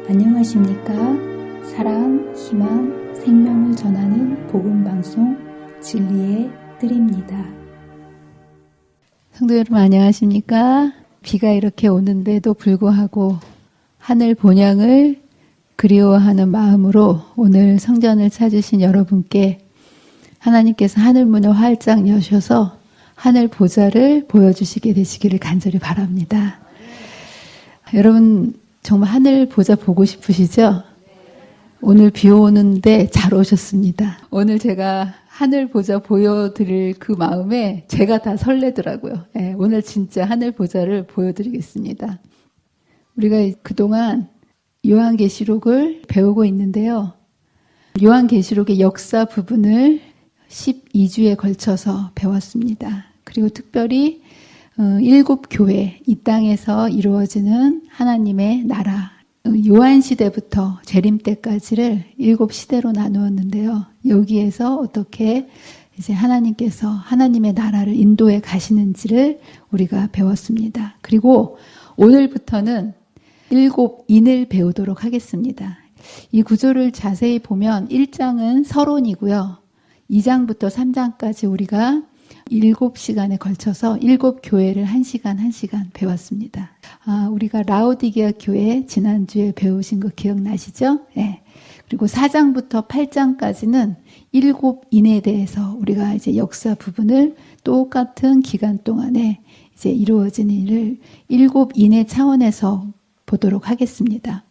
안녕하십니까? 사랑, 희망, 생명을 전하는 복음방송 진리의 뜰입니다. 성도 여러분 안녕하십니까? 비가 이렇게 오는데도 불구하고 하늘 본향을 그리워하는 마음으로 오늘 성전을 찾으신 여러분께 하나님께서 하늘 문을 활짝 여셔서 하늘 보좌를 보여주시게 되시기를 간절히 바랍니다. 여러분 정말 하늘 보좌 보고 싶으시죠? 오늘 비 오는데 잘 오셨습니다. 오늘 제가 하늘 보좌 보여드릴 그 마음에 제가 다 설레더라고요. 네, 오늘 진짜 하늘 보좌를 보여드리겠습니다. 우리가 그동안 요한계시록을 배우고 있는데요. 요한계시록의 역사 부분을 12주에 걸쳐서 배웠습니다. 그리고 특별히 7교회, 이 땅에서 이루어지는 하나님의 나라, 요한시대부터 재림 때까지를 7시대로 나누었는데요. 여기에서 어떻게 이제 하나님께서 하나님의 나라를 인도해 가시는지를 우리가 배웠습니다. 그리고 오늘부터는 7인을 배우도록 하겠습니다. 이 구조를 자세히 보면 1장은 서론이고요. 2장부터 3장까지 우리가 7시간에 걸쳐서 7교회를 1시간 1시간 배웠습니다. 우리가 라오디게아 교회 지난주에 배우신 거 기억나시죠? 네. 그리고 4장부터 8장까지는 7인에 대해서 우리가 이제 역사 부분을 똑같은 기간 동안에 이제 이루어진 일을 7인의 차원에서 보도록 하겠습니다.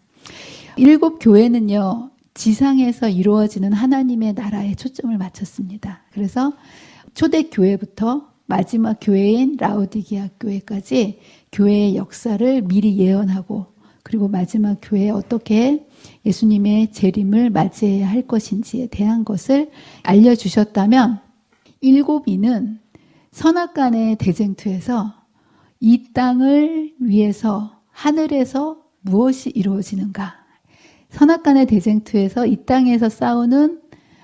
7교회는요, 지상에서 이루어지는 하나님의 나라에 초점을 맞췄습니다. 그래서 초대교회부터 마지막 교회인 라오디게아 교회까지 교회의 역사를 미리 예언하고 그리고 마지막 교회에 어떻게 예수님의 재림을 맞이해야 할 것인지에 대한 것을 알려주셨다면 7인은 선악간의 대쟁투에서 이 땅을 위해서 하늘에서 무엇이 이루어지는가? 선악간의 대쟁투에서 이 땅에서 싸우는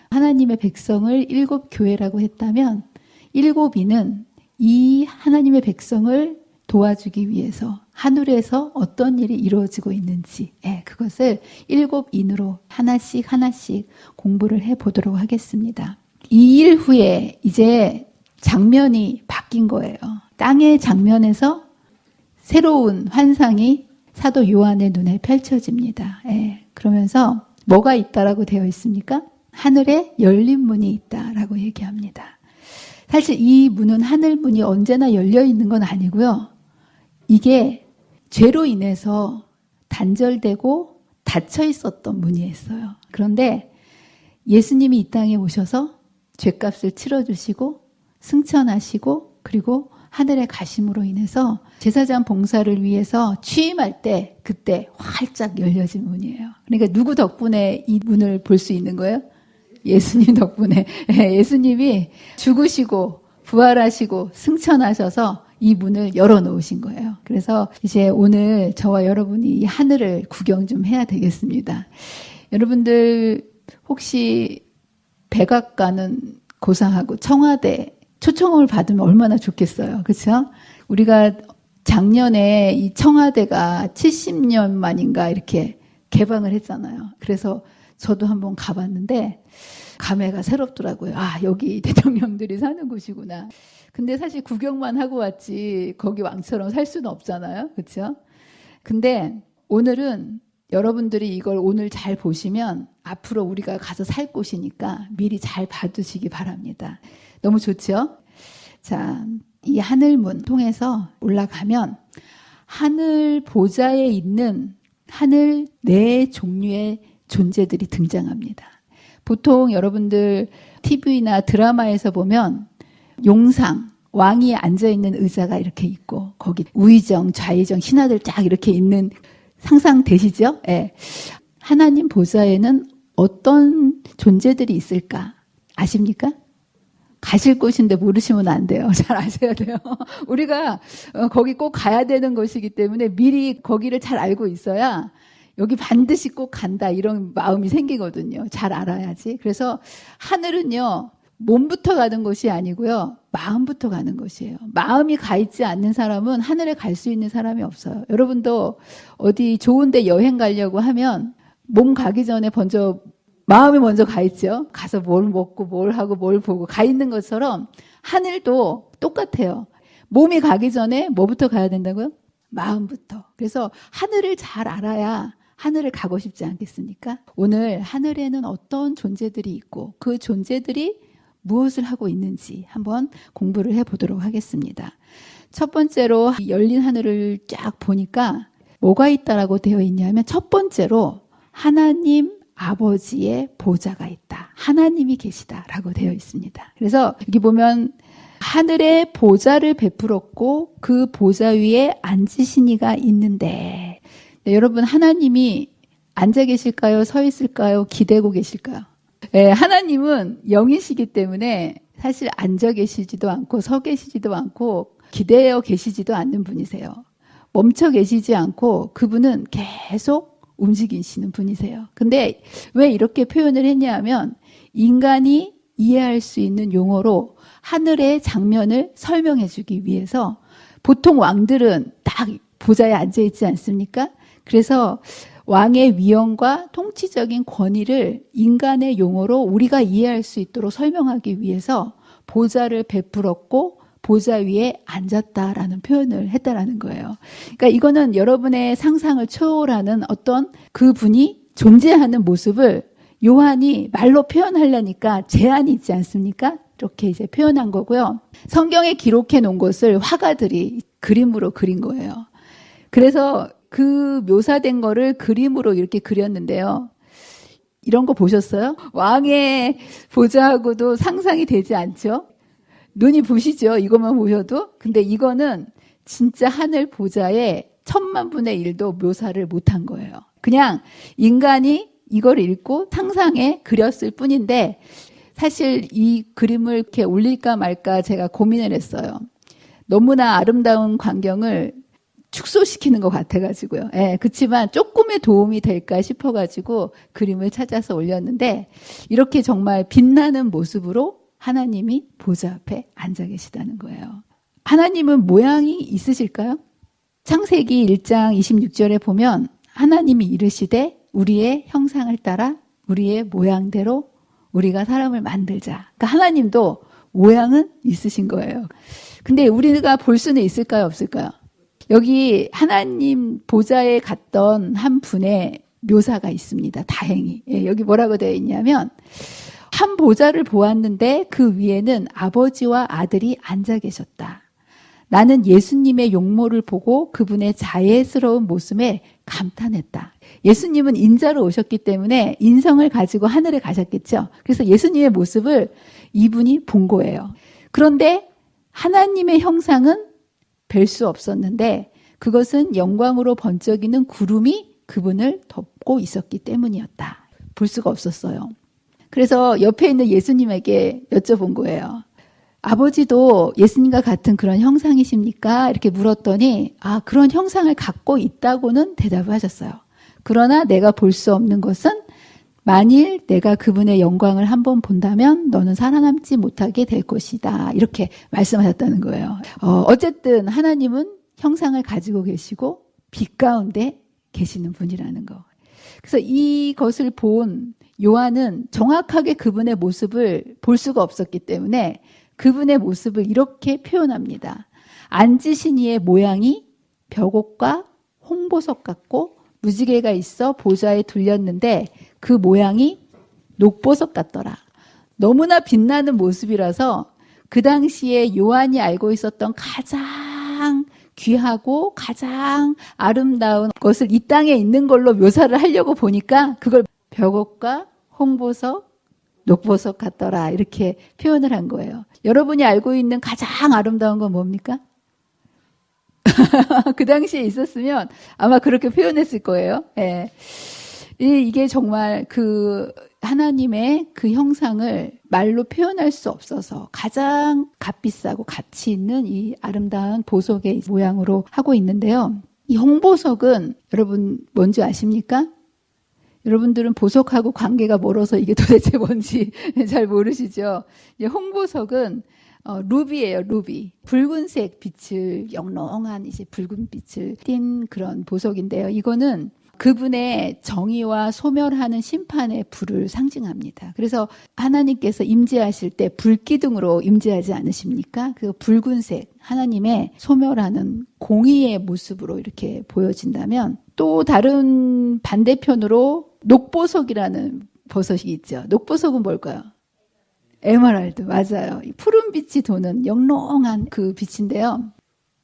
하나님의 백성을 7교회라고 했다면 7인은 이 하나님의 백성을 도와주기 위해서 하늘에서 어떤 일이 이루어지고 있는지 그것을 7인으로 하나씩 공부를 해보도록 하겠습니다. 이 일 후에 이제 장면이 바뀐 거예요. 땅의 장면에서 새로운 환상이 사도 요한의 눈에 펼쳐집니다. 그러면서 뭐가 있다라고 되어 있습니까? 하늘에 열린 문이 있다라고 얘기합니다. 사실 이 문은 하늘 문이 언제나 열려 있는 건 아니고요. 이게 죄로 인해서 단절되고 닫혀 있었던 문이었어요. 그런데 예수님이 이 땅에 오셔서 죄값을 치러주시고 승천하시고 그리고 하늘에 가심으로 인해서 제사장 봉사를 위해서 취임할 때 그때 활짝 열려진 문이에요. 그러니까 누구 덕분에 이 문을 볼 수 있는 거예요? 예수님 덕분에. 예수님이 죽으시고 부활하시고 승천하셔서 이 문을 열어놓으신 거예요. 그래서 이제 오늘 저와 여러분이 이 하늘을 구경 좀 해야 되겠습니다. 여러분들 혹시 백악관은 고상하고 청와대 초청을 받으면 얼마나 좋겠어요. 그렇죠? 우리가 작년에 이 청와대가 70년 만인가 이렇게 개방을 했잖아요. 그래서 저도 한번 가봤는데 감회가 새롭더라고요. 여기 대통령들이 사는 곳이구나. 근데 사실 구경만 하고 왔지 거기 왕처럼 살 수는 없잖아요. 그렇죠? 근데 오늘은 여러분들이 이걸 오늘 잘 보시면 앞으로 우리가 가서 살 곳이니까 미리 잘 봐두시기 바랍니다. 너무 좋죠? 자, 이 하늘문 통해서 올라가면 하늘 보좌에 있는 하늘 네 종류의 존재들이 등장합니다. 보통 여러분들 TV나 드라마에서 보면 용상, 왕이 앉아있는 의자가 이렇게 있고 거기 우의정, 좌의정, 신하들 쫙 이렇게 있는 상상되시죠? 네. 하나님 보좌에는 어떤 존재들이 있을까? 아십니까? 가실 곳인데 모르시면 안 돼요. 잘 아셔야 돼요. 우리가 거기 꼭 가야 되는 곳이기 때문에 미리 거기를 잘 알고 있어야 여기 반드시 꼭 간다 이런 마음이 생기거든요. 잘 알아야지. 그래서 하늘은요. 몸부터 가는 것이 아니고요. 마음부터 가는 것이에요. 마음이 가 있지 않는 사람은 하늘에 갈 수 있는 사람이 없어요. 여러분도 어디 좋은데 여행 가려고 하면 몸 가기 전에 마음이 먼저 가 있죠. 가서 뭘 먹고 뭘 하고 뭘 보고 가 있는 것처럼 하늘도 똑같아요. 몸이 가기 전에 뭐부터 가야 된다고요? 마음부터. 그래서 하늘을 잘 알아야 하늘을 가고 싶지 않겠습니까? 오늘 하늘에는 어떤 존재들이 있고 그 존재들이 무엇을 하고 있는지 한번 공부를 해보도록 하겠습니다. 첫 번째로 열린 하늘을 쫙 보니까 뭐가 있다라고 되어 있냐면 첫 번째로 하나님 아버지의 보좌가 있다. 하나님이 계시다라고 되어 있습니다. 그래서 여기 보면 하늘에 보좌를 베풀었고 그 보좌 위에 앉으신 이가 있는데 네, 여러분 하나님이 앉아 계실까요? 서 있을까요? 기대고 계실까요? 네, 하나님은 영이시기 때문에 사실 앉아 계시지도 않고 서 계시지도 않고 기대어 계시지도 않는 분이세요. 멈춰 계시지 않고 그분은 계속 움직이시는 분이세요. 근데 왜 이렇게 표현을 했냐면 인간이 이해할 수 있는 용어로 하늘의 장면을 설명해 주기 위해서 보통 왕들은 딱 보좌에 앉아 있지 않습니까? 그래서 왕의 위엄과 통치적인 권위를 인간의 용어로 우리가 이해할 수 있도록 설명하기 위해서 보좌를 베풀었고 보좌 위에 앉았다라는 표현을 했다라는 거예요. 그러니까 이거는 여러분의 상상을 초월하는 어떤 그분이 존재하는 모습을 요한이 말로 표현하려니까 제한이 있지 않습니까? 이렇게 이제 표현한 거고요. 성경에 기록해 놓은 것을 화가들이 그림으로 그린 거예요. 그래서 그 묘사된 거를 그림으로 이렇게 그렸는데요. 이런 거 보셨어요? 왕의 보좌하고도 상상이 되지 않죠? 눈이 부시죠? 이것만 보셔도. 근데 이거는 진짜 하늘 보좌의 1000만분의 1도 묘사를 못한 거예요. 그냥 인간이 이걸 읽고 상상에 그렸을 뿐인데 사실 이 그림을 이렇게 올릴까 말까 제가 고민을 했어요. 너무나 아름다운 광경을 축소시키는 것 같아가지고요. 예, 그렇지만 조금의 도움이 될까 싶어가지고 그림을 찾아서 올렸는데 이렇게 정말 빛나는 모습으로 하나님이 보좌 앞에 앉아 계시다는 거예요. 하나님은 모양이 있으실까요? 창세기 1장 26절에 보면 하나님이 이르시되 우리의 형상을 따라 우리의 모양대로 우리가 사람을 만들자. 그러니까 하나님도 모양은 있으신 거예요. 근데 우리가 볼 수는 있을까요? 없을까요? 여기 하나님 보좌에 갔던 한 분의 묘사가 있습니다. 다행히. 예, 여기 뭐라고 되어 있냐면 한 보좌를 보았는데 그 위에는 아버지와 아들이 앉아 계셨다. 나는 예수님의 용모를 보고 그분의 자애스러운 모습에 감탄했다. 예수님은 인자로 오셨기 때문에 인성을 가지고 하늘에 가셨겠죠. 그래서 예수님의 모습을 이분이 본 거예요. 그런데 하나님의 형상은 뵐 수 없었는데 그것은 영광으로 번쩍이는 구름이 그분을 덮고 있었기 때문이었다. 볼 수가 없었어요. 그래서 옆에 있는 예수님에게 여쭤본 거예요. 아버지도 예수님과 같은 그런 형상이십니까? 이렇게 물었더니 그런 형상을 갖고 있다고는 대답을 하셨어요. 그러나 내가 볼 수 없는 것은 만일 내가 그분의 영광을 한번 본다면 너는 살아남지 못하게 될 것이다. 이렇게 말씀하셨다는 거예요. 어쨌든 하나님은 형상을 가지고 계시고 빛 가운데 계시는 분이라는 거. 그래서 이것을 본 요한은 정확하게 그분의 모습을 볼 수가 없었기 때문에 그분의 모습을 이렇게 표현합니다. 앉으신 이의 모양이 벽옥과 홍보석 같고 무지개가 있어 보좌에 둘렸는데 그 모양이 녹보석 같더라. 너무나 빛나는 모습이라서 그 당시에 요한이 알고 있었던 가장 귀하고 가장 아름다운 것을 이 땅에 있는 걸로 묘사를 하려고 보니까 그걸 벽옥과 홍보석, 녹보석 같더라 이렇게 표현을 한 거예요. 여러분이 알고 있는 가장 아름다운 건 뭡니까? 그 당시에 있었으면 아마 그렇게 표현했을 거예요. 예. 이게 정말 그 하나님의 그 형상을 말로 표현할 수 없어서 가장 값비싸고 가치 있는 이 아름다운 보석의 모양으로 하고 있는데요. 이 홍보석은 여러분 뭔지 아십니까? 여러분들은 보석하고 관계가 멀어서 이게 도대체 뭔지 잘 모르시죠? 홍보석은 루비예요, 루비. 붉은색 빛을, 영롱한 이제 붉은 빛을 띤 그런 보석인데요. 이거는 그분의 정의와 소멸하는 심판의 불을 상징합니다. 그래서 하나님께서 임재하실 때 불기둥으로 임재하지 않으십니까? 그 붉은색, 하나님의 소멸하는 공의의 모습으로 이렇게 보여진다면, 또 다른 반대편으로 녹보석이라는 버섯이 있죠. 녹보석은 뭘까요? 에메랄드, 맞아요. 푸른 빛이 도는 영롱한 그 빛인데요.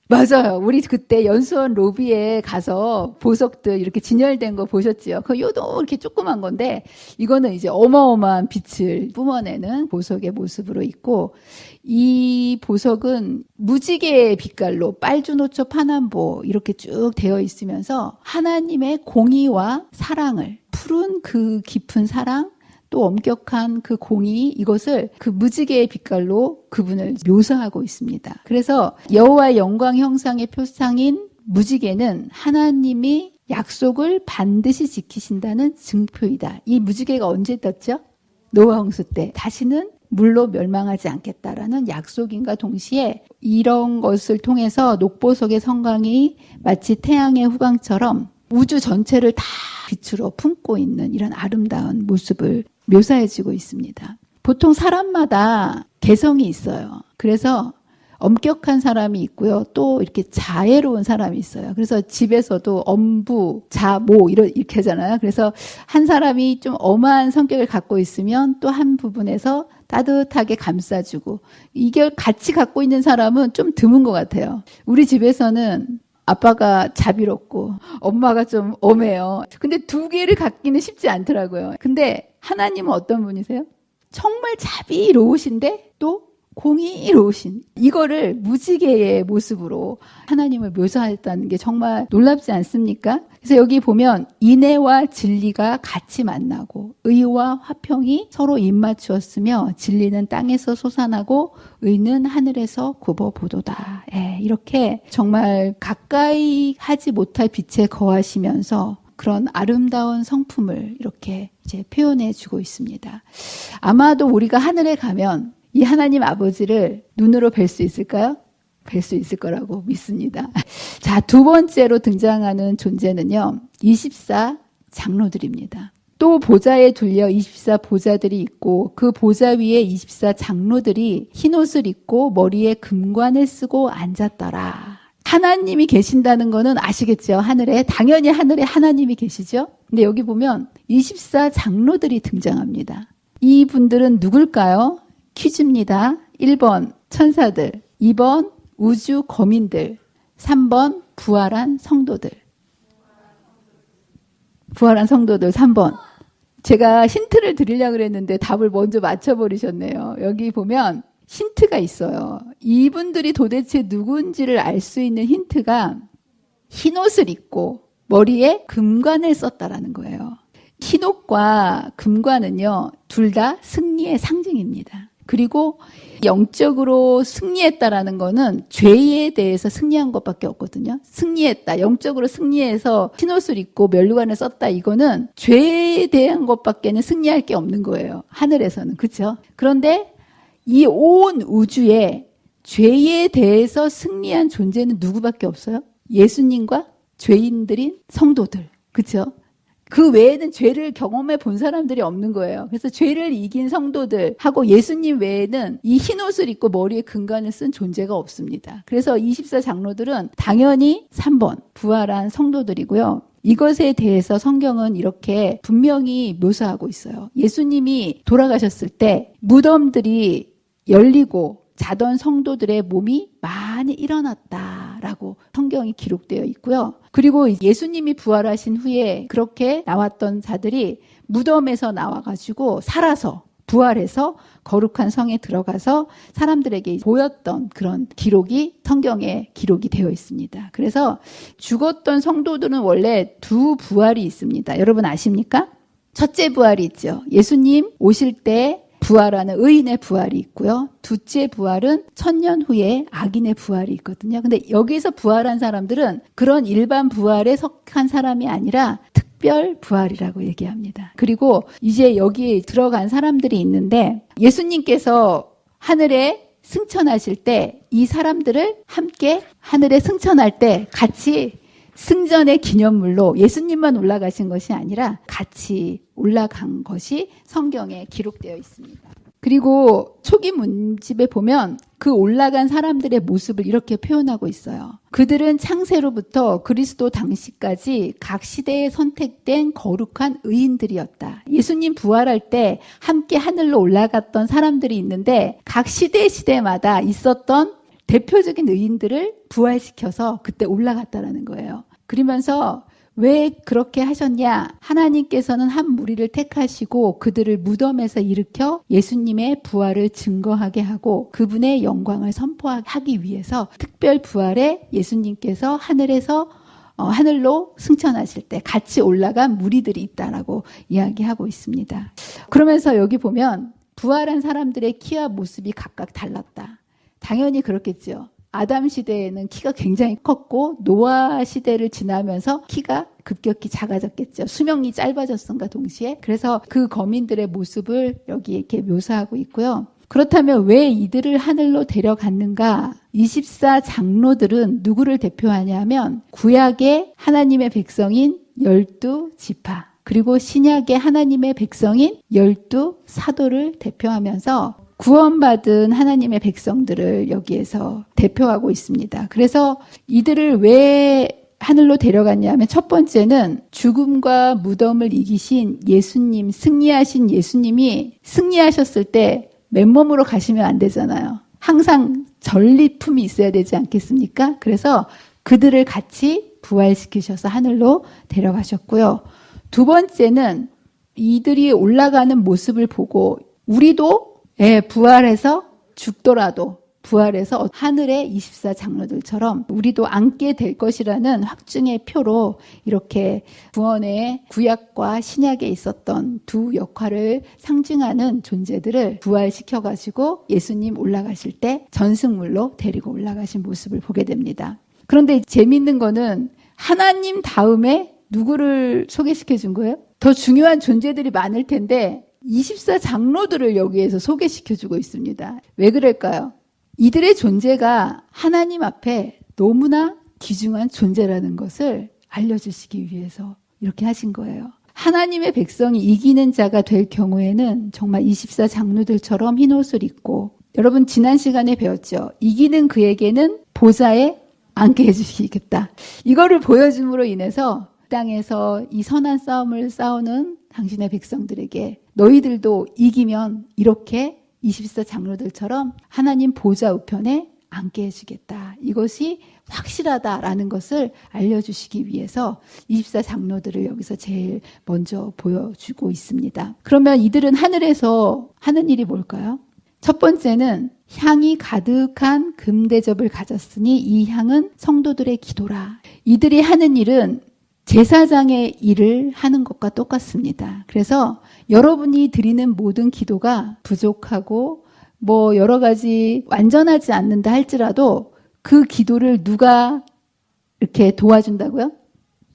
맞아요. 우리 그때 연수원 로비에 가서 보석들 이렇게 진열된 거 보셨지요? 그 요도 이렇게 조그만 건데, 이거는 이제 어마어마한 빛을 뿜어내는 보석의 모습으로 있고, 이 보석은 무지개의 빛깔로 빨주노초 파남보 이렇게 쭉 되어 있으면서 하나님의 공의와 사랑을, 푸른 그 깊은 사랑, 또 엄격한 그 공의, 이것을 그 무지개의 빛깔로 그분을 묘사하고 있습니다. 그래서 여호와의 영광 형상의 표상인 무지개는 하나님이 약속을 반드시 지키신다는 증표이다. 이 무지개가 언제 떴죠? 노아 홍수 때. 다시는 물로 멸망하지 않겠다라는 약속인과 동시에 이런 것을 통해서 녹보석의 성광이 마치 태양의 후광처럼 우주 전체를 다 빛으로 품고 있는 이런 아름다운 모습을 묘사해지고 있습니다. 보통 사람마다 개성이 있어요. 그래서 엄격한 사람이 있고요. 또 이렇게 자애로운 사람이 있어요. 그래서 집에서도 엄부, 자모 이렇게 하잖아요. 그래서 한 사람이 좀 엄한 성격을 갖고 있으면 또 한 부분에서 따뜻하게 감싸주고, 이걸 같이 갖고 있는 사람은 좀 드문 것 같아요. 우리 집에서는 아빠가 자비롭고 엄마가 좀 엄해요. 근데 두 개를 갖기는 쉽지 않더라고요. 근데 하나님은 어떤 분이세요? 정말 자비로우신데 또 공의로우신, 이거를 무지개의 모습으로 하나님을 묘사했다는 게 정말 놀랍지 않습니까? 그래서 여기 보면 인애와 진리가 같이 만나고 의와 화평이 서로 입맞추었으며 진리는 땅에서 솟아나고 의는 하늘에서 굽어보도다. 이렇게 정말 가까이 하지 못할 빛에 거하시면서 그런 아름다운 성품을 이렇게 이제 표현해 주고 있습니다. 아마도 우리가 하늘에 가면 이 하나님 아버지를 눈으로 뵐 수 있을까요? 뵐 수 있을 거라고 믿습니다. 자, 두 번째로 등장하는 존재는요, 24 장로들입니다. 또 보좌에 둘려 24 보좌들이 있고 그 보좌 위에 24 장로들이 흰옷을 입고 머리에 금관을 쓰고 앉았더라. 하나님이 계신다는 거는 아시겠죠? 하늘에. 당연히 하늘에 하나님이 계시죠? 근데 여기 보면 24 장로들이 등장합니다. 이분들은 누굴까요? 퀴즈입니다. 1번 천사들, 2번 우주 거민들, 3번 부활한 성도들. 부활한 성도들 3번. 제가 힌트를 드리려고 그랬는데 답을 먼저 맞춰버리셨네요. 여기 보면 힌트가 있어요. 이분들이 도대체 누군지를 알 수 있는 힌트가 흰옷을 입고 머리에 금관을 썼다라는 거예요. 흰옷과 금관은요, 둘 다 승리의 상징입니다. 그리고 영적으로 승리했다라는 거는 죄에 대해서 승리한 것밖에 없거든요. 승리했다. 영적으로 승리해서 흰옷을 입고 면류관을 썼다. 이거는 죄에 대한 것밖에는 승리할 게 없는 거예요. 하늘에서는. 그렇죠? 그런데 이 온 우주에 죄에 대해서 승리한 존재는 누구밖에 없어요? 예수님과 죄인들인 성도들. 그렇죠? 그 외에는 죄를 경험해 본 사람들이 없는 거예요. 그래서 죄를 이긴 성도들하고 예수님 외에는 이 흰옷을 입고 머리에 금관을 쓴 존재가 없습니다. 그래서 24 장로들은 당연히 3번 부활한 성도들이고요. 이것에 대해서 성경은 이렇게 분명히 묘사하고 있어요. 예수님이 돌아가셨을 때 무덤들이 열리고 자던 성도들의 몸이 많이 일어났다라고 성경이 기록되어 있고요. 그리고 예수님이 부활하신 후에 그렇게 나왔던 자들이 무덤에서 나와가지고 살아서 부활해서 거룩한 성에 들어가서 사람들에게 보였던 그런 기록이 성경에 기록이 되어 있습니다. 그래서 죽었던 성도들은 원래 두 부활이 있습니다. 여러분 아십니까? 첫째 부활이 있죠. 예수님 오실 때 부활하는 의인의 부활이 있고요. 둘째 부활은 1000년 후에 악인의 부활이 있거든요. 근데 여기서 부활한 사람들은 그런 일반 부활에 속한 사람이 아니라 특별 부활이라고 얘기합니다. 그리고 이제 여기에 들어간 사람들이 있는데 예수님께서 하늘에 승천하실 때 이 사람들을 함께 하늘에 승천할 때 같이 승전의 기념물로 예수님만 올라가신 것이 아니라 같이 올라간 것이 성경에 기록되어 있습니다. 그리고 초기 문집에 보면 그 올라간 사람들의 모습을 이렇게 표현하고 있어요. 그들은 창세로부터 그리스도 당시까지 각 시대에 선택된 거룩한 의인들이었다. 예수님 부활할 때 함께 하늘로 올라갔던 사람들이 있는데 각 시대마다 있었던 대표적인 의인들을 부활시켜서 그때 올라갔다라는 거예요. 그러면서 왜 그렇게 하셨냐? 하나님께서는 한 무리를 택하시고 그들을 무덤에서 일으켜 예수님의 부활을 증거하게 하고 그분의 영광을 선포하기 위해서 특별 부활에 예수님께서 하늘로 승천하실 때 같이 올라간 무리들이 있다라고 이야기하고 있습니다. 그러면서 여기 보면 부활한 사람들의 키와 모습이 각각 달랐다. 당연히 그렇겠죠. 아담 시대에는 키가 굉장히 컸고 노아 시대를 지나면서 키가 급격히 작아졌겠죠. 수명이 짧아졌음과 동시에. 그래서 그 거민들의 모습을 여기 이렇게 묘사하고 있고요. 그렇다면 왜 이들을 하늘로 데려갔는가? 24 장로들은 누구를 대표하냐면 구약의 하나님의 백성인 12지파 그리고 신약의 하나님의 백성인 12사도를 대표하면서 구원받은 하나님의 백성들을 여기에서 대표하고 있습니다. 그래서 이들을 왜 하늘로 데려갔냐면 첫 번째는 죽음과 무덤을 이기신 예수님, 승리하신 예수님이 승리하셨을 때 맨몸으로 가시면 안 되잖아요. 항상 전리품이 있어야 되지 않겠습니까? 그래서 그들을 같이 부활시키셔서 하늘로 데려가셨고요. 두 번째는 이들이 올라가는 모습을 보고 우리도 부활해서 죽더라도 부활해서 하늘의 24 장로들처럼 우리도 앉게 될 것이라는 확증의 표로 이렇게 구원의 구약과 신약에 있었던 두 역할을 상징하는 존재들을 부활시켜가지고 예수님 올라가실 때 전승물로 데리고 올라가신 모습을 보게 됩니다. 그런데 재미있는 거는 하나님 다음에 누구를 소개시켜 준 거예요? 더 중요한 존재들이 많을 텐데 24 장로들을 여기에서 소개시켜주고 있습니다. 왜 그럴까요? 이들의 존재가 하나님 앞에 너무나 귀중한 존재라는 것을 알려주시기 위해서 이렇게 하신 거예요. 하나님의 백성이 이기는 자가 될 경우에는 정말 24 장로들처럼 흰옷을 입고 여러분 지난 시간에 배웠죠. 이기는 그에게는 보좌에 앉게 해주시겠다. 이거를 보여줌으로 인해서 땅에서 이 선한 싸움을 싸우는 당신의 백성들에게 너희들도 이기면 이렇게 24 장로들처럼 하나님 보좌 우편에 앉게 해주겠다. 이것이 확실하다라는 것을 알려주시기 위해서 24 장로들을 여기서 제일 먼저 보여주고 있습니다. 그러면 이들은 하늘에서 하는 일이 뭘까요? 첫 번째는 향이 가득한 금대접을 가졌으니 이 향은 성도들의 기도라. 이들이 하는 일은 제사장의 일을 하는 것과 똑같습니다. 그래서 여러분이 드리는 모든 기도가 부족하고 여러 가지 완전하지 않는다 할지라도 그 기도를 누가 이렇게 도와준다고요?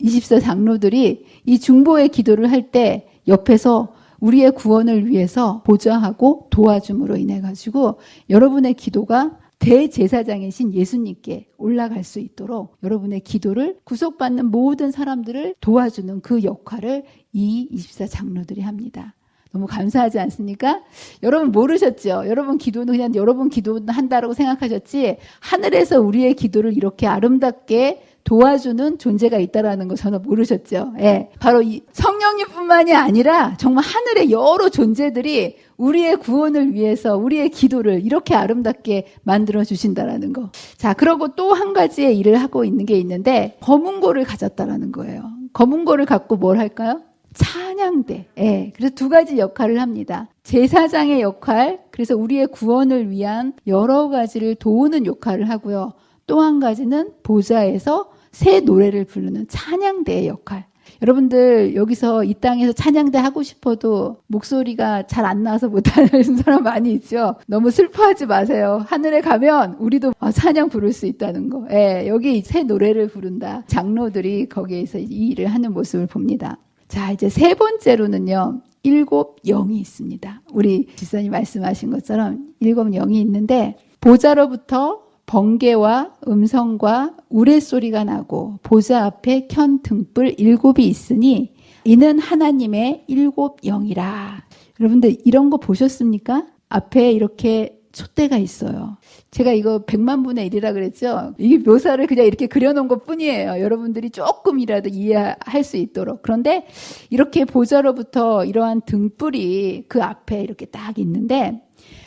24 장로들이 이 중보의 기도를 할 때 옆에서 우리의 구원을 위해서 보좌하고 도와줌으로 인해 가지고 여러분의 기도가 대제사장이신 예수님께 올라갈 수 있도록 여러분의 기도를 구속받는 모든 사람들을 도와주는 그 역할을 이 24 장로들이 합니다. 너무 감사하지 않습니까? 여러분 모르셨죠? 여러분 기도는 그냥 여러분 기도한다라고 생각하셨지 하늘에서 우리의 기도를 이렇게 아름답게 도와주는 존재가 있다라는 거 전혀 모르셨죠? 예, 바로 이 성령님뿐만이 아니라 정말 하늘의 여러 존재들이 우리의 구원을 위해서 우리의 기도를 이렇게 아름답게 만들어 주신다라는 거. 자, 그리고 또 한 가지의 일을 하고 있는 게 있는데 검은고를 가졌다라는 거예요. 검은고를 갖고 뭘 할까요? 찬양대. 예, 그래서 두 가지 역할을 합니다. 제사장의 역할, 그래서 우리의 구원을 위한 여러 가지를 도우는 역할을 하고요. 또 한 가지는 보좌에서 새 노래를 부르는 찬양대의 역할. 여러분들 여기서 이 땅에서 찬양대 하고 싶어도 목소리가 잘 안 나와서 못하는 사람 많이 있죠. 너무 슬퍼하지 마세요. 하늘에 가면 우리도 찬양 부를 수 있다는 거. 예, 여기 새 노래를 부른다. 장로들이 거기에서 이 일을 하는 모습을 봅니다. 자, 이제 세 번째로는요. 7 영이 있습니다. 우리 지사님 말씀하신 것처럼 7 영이 있는데 보좌로부터 번개와 음성과 우레소리가 나고 보좌 앞에 켠 등불 7이 있으니 이는 하나님의 7 영이라. 여러분들 이런 거 보셨습니까? 앞에 이렇게 촛대가 있어요. 제가 이거 100만 분의 1이라 그랬죠? 이 묘사를 그냥 이렇게 그려놓은 것 뿐이에요. 여러분들이 조금이라도 이해할 수 있도록. 그런데 이렇게 보좌로부터 이러한 등불이 그 앞에 이렇게 딱 있는데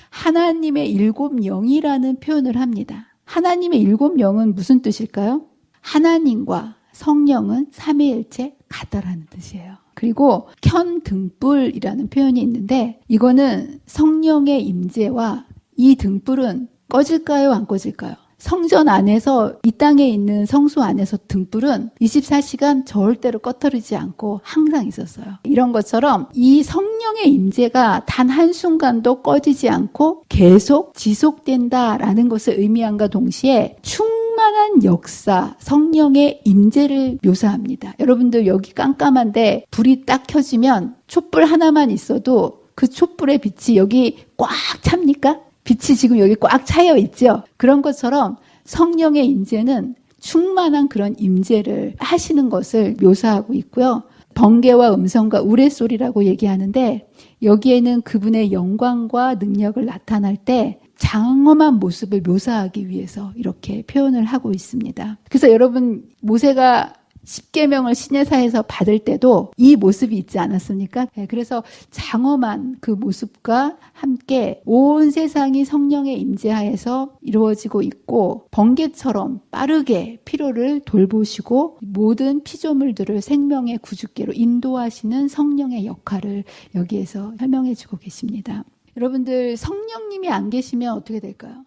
하나님의 7 영이라는 표현을 합니다. 하나님의 7 영은 무슨 뜻일까요? 하나님과 성령은 삼위일체 같다라는 뜻이에요. 그리고 켠 등불이라는 표현이 있는데 이거는 성령의 임재와 이 등불은 꺼질까요? 안 꺼질까요? 성전 안에서 이 땅에 있는 성소 안에서 등불은 24시간 절대로 꺼트리지 않고 항상 있었어요. 이런 것처럼 이 성령의 임재가 단 한순간도 꺼지지 않고 계속 지속된다라는 것을 의미함과 동시에 충만한 역사, 성령의 임재를 묘사합니다. 여러분들 여기 깜깜한데 불이 딱 켜지면 촛불 하나만 있어도 그 촛불의 빛이 여기 꽉 찹니까? 빛이 지금 여기 꽉 차여 있죠. 그런 것처럼 성령의 임재는 충만한 그런 임재를 하시는 것을 묘사하고 있고요. 번개와 음성과 우레소리라고 얘기하는데 여기에는 그분의 영광과 능력을 나타날 때 장엄한 모습을 묘사하기 위해서 이렇게 표현을 하고 있습니다. 그래서 여러분 모세가 십계명을 시내사에서 받을 때도 이 모습이 있지 않았습니까? 그래서 장엄한 그 모습과 함께 온 세상이 성령의 임재하에서 이루어지고 있고 번개처럼 빠르게 피로를 돌보시고 모든 피조물들을 생명의 구주께로 인도하시는 성령의 역할을 여기에서 설명해 주고 계십니다. 여러분들 성령님이 안 계시면 어떻게 될까요?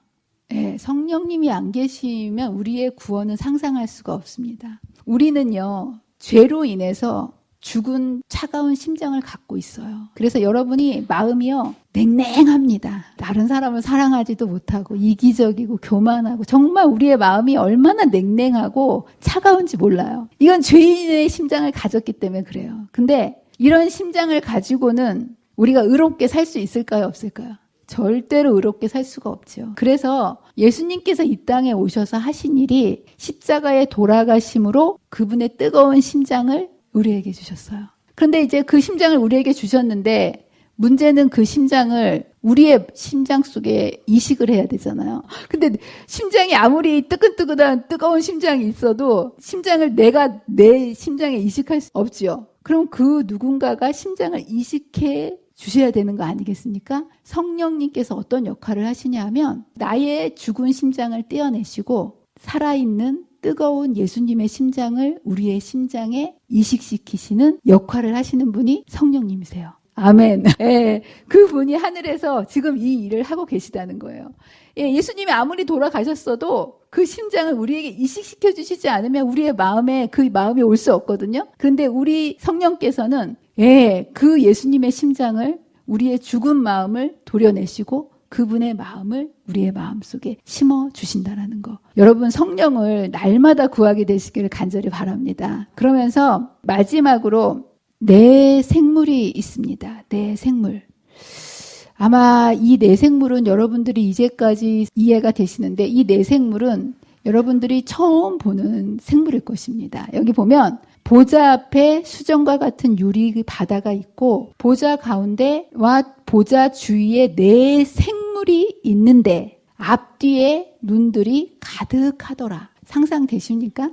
네, 성령님이 안 계시면 우리의 구원은 상상할 수가 없습니다. 우리는요, 죄로 인해서 죽은 차가운 심장을 갖고 있어요. 그래서 여러분이 마음이요, 냉랭합니다. 다른 사람을 사랑하지도 못하고 이기적이고 교만하고 정말 우리의 마음이 얼마나 냉랭하고 차가운지 몰라요. 이건 죄인의 심장을 가졌기 때문에 그래요. 근데 이런 심장을 가지고는 우리가 의롭게 살 수 있을까요? 없을까요? 절대로 의롭게 살 수가 없죠. 그래서 예수님께서 이 땅에 오셔서 하신 일이 십자가에 돌아가심으로 그분의 뜨거운 심장을 우리에게 주셨어요. 그런데 이제 그 심장을 우리에게 주셨는데 문제는 그 심장을 우리의 심장 속에 이식을 해야 되잖아요. 근데 심장이 아무리 뜨끈뜨끈한 뜨거운 심장이 있어도 심장을 내가 내 심장에 이식할 수 없죠. 그럼 그 누군가가 심장을 이식해 주셔야 되는 거 아니겠습니까? 성령님께서 어떤 역할을 하시냐 하면 나의 죽은 심장을 떼어내시고 살아있는 뜨거운 예수님의 심장을 우리의 심장에 이식시키시는 역할을 하시는 분이 성령님이세요. 아멘. 예, 그분이 하늘에서 지금 이 일을 하고 계시다는 거예요. 예, 예수님이 아무리 돌아가셨어도 그 심장을 우리에게 이식시켜 주시지 않으면 우리의 마음에 그 마음이 올 수 없거든요. 그런데 우리 성령께서는 그 예수님의 심장을 우리의 죽은 마음을 도려내시고 그분의 마음을 우리의 마음속에 심어 주신다라는 거. 여러분 성령을 날마다 구하게 되시기를 간절히 바랍니다. 그러면서 마지막으로 내 생물이 있습니다. 내 생물. 아마 이 내 생물은 여러분들이 이제까지 이해가 되시는데 이 내 생물은 여러분들이 처음 보는 생물일 것입니다. 여기 보면 보좌 앞에 수정과 같은 유리 바다가 있고 보좌 가운데와 보좌 주위에 네 생물이 있는데 앞뒤에 눈들이 가득하더라. 상상되십니까?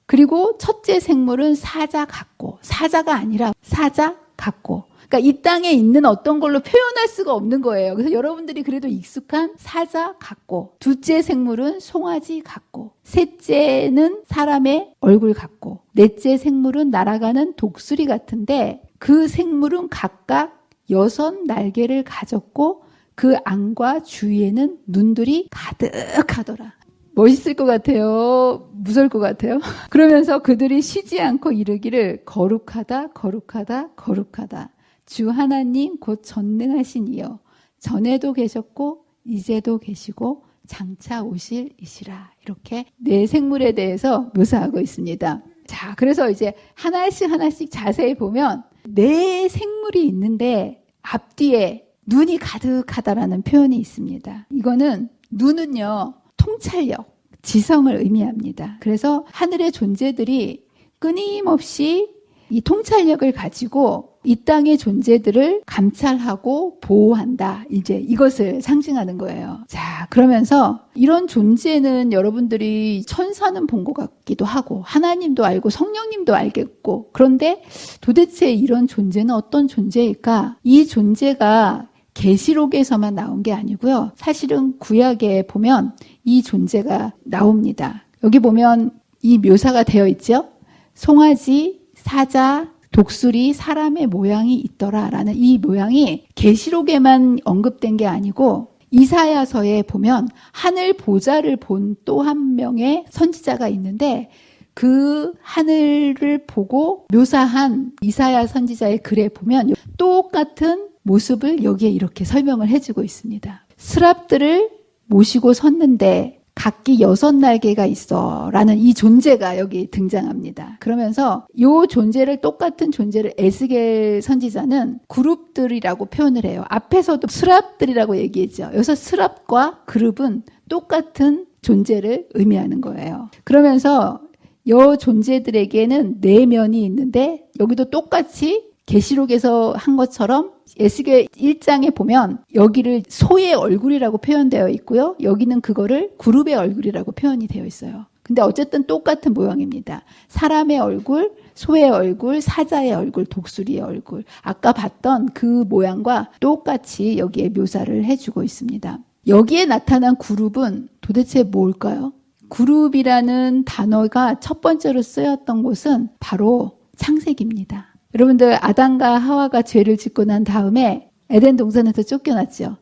그리고 첫째 생물은 사자 같고 사자가 아니라 사자 같고 그러니까 이 땅에 있는 어떤 걸로 표현할 수가 없는 거예요. 그래서 여러분들이 그래도 익숙한 사자 같고 둘째 생물은 송아지 같고 셋째는 사람의 얼굴 같고 넷째 생물은 날아가는 독수리 같은데 그 생물은 각각 6 날개를 가졌고 그 안과 주위에는 눈들이 가득하더라. 멋있을 것 같아요? 무서울 것 같아요? 그러면서 그들이 쉬지 않고 이르기를 거룩하다 거룩하다 거룩하다. 주 하나님 곧 전능하신 이여 전에도 계셨고 이제도 계시고 장차 오실 이시라. 이렇게 네 생물에 대해서 묘사하고 있습니다. 자, 그래서 이제 하나씩 자세히 보면 네 생물이 있는데 앞뒤에 눈이 가득하다라는 표현이 있습니다. 이거는 눈은요, 통찰력, 지성을 의미합니다. 그래서 하늘의 존재들이 끊임없이 이 통찰력을 가지고 이 땅의 존재들을 감찰하고 보호한다. 이제 이것을 상징하는 거예요. 자, 그러면서 이런 존재는 여러분들이 천사는 본 것 같기도 하고 하나님도 알고 성령님도 알겠고, 그런데 도대체 이런 존재는 어떤 존재일까? 이 존재가 계시록에서만 나온 게 아니고요. 사실은 구약에 보면 이 존재가 나옵니다. 여기 보면 이 묘사가 되어 있죠. 송아지, 사자, 독수리, 사람의 모양이 있더라라는 이 모양이 계시록에만 언급된 게 아니고 이사야서에 보면 하늘 보좌를 본 또 한 명의 선지자가 있는데 그 하늘을 보고 묘사한 이사야 선지자의 글에 보면 똑같은 모습을 여기에 이렇게 설명을 해주고 있습니다. 스랍들을 모시고 섰는데 각기 6날개가 있어 라는 이 존재가 여기 등장합니다. 그러면서 이 존재를, 똑같은 존재를 에스겔 선지자는 그룹들이라고 표현을 해요. 앞에서도 스랍들이라고 얘기했죠. 여기서 스랍과 그룹은 똑같은 존재를 의미하는 거예요. 그러면서 이 존재들에게는 4면이 있는데 여기도 똑같이 계시록에서 한 것처럼 에스겔 1장에 보면 여기를 소의 얼굴이라고 표현되어 있고요. 여기는 그거를 그룹의 얼굴이라고 표현이 되어 있어요. 근데 어쨌든 똑같은 모양입니다. 사람의 얼굴, 소의 얼굴, 사자의 얼굴, 독수리의 얼굴. 아까 봤던 그 모양과 똑같이 여기에 묘사를 해주고 있습니다. 여기에 나타난 그룹은 도대체 뭘까요? 그룹이라는 단어가 첫 번째로 쓰였던 곳은 바로 창세기입니다. 여러분들, 아담과 하와가 죄를 짓고 난 다음에 에덴 동산에서 쫓겨났죠.